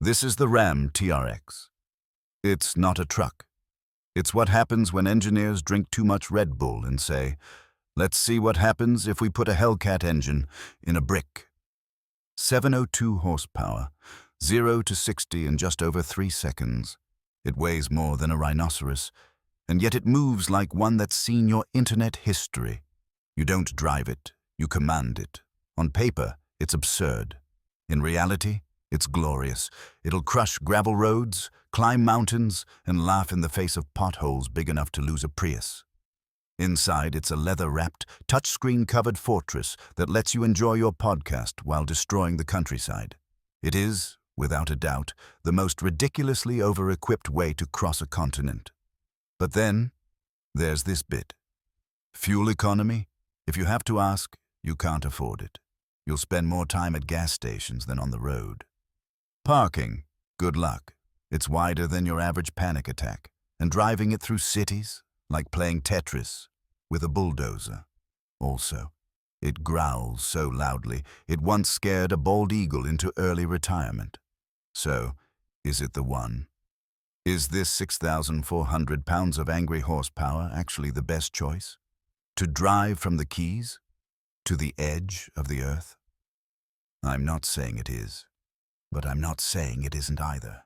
This is the RAM TRX. It's not a truck. It's what happens when engineers drink too much Red Bull and say, let's see what happens if we put a Hellcat engine in a brick. 702 horsepower, 0 to 60 in just over 3 seconds. It weighs more than a rhinoceros, and yet it moves like one that's seen your internet history. You don't drive it, you command it. On paper, it's absurd. In reality, it's glorious. It'll crush gravel roads, climb mountains, and laugh in the face of potholes big enough to lose a Prius. Inside, it's a leather-wrapped, touchscreen-covered fortress that lets you enjoy your podcast while destroying the countryside. It is, without a doubt, the most ridiculously over-equipped way to cross a continent. But then, there's this bit. Fuel economy? If you have to ask, you can't afford it. You'll spend more time at gas stations than on the road. Parking? Good luck. It's wider than your average panic attack, and driving it through cities, like playing Tetris with a bulldozer. Also, it growls so loudly it once scared a bald eagle into early retirement. So, is it the one? Is this 6,400 pounds of angry horsepower actually the best choice? To drive from the Keys to the edge of the earth? I'm not saying it is, but I'm not saying it isn't either.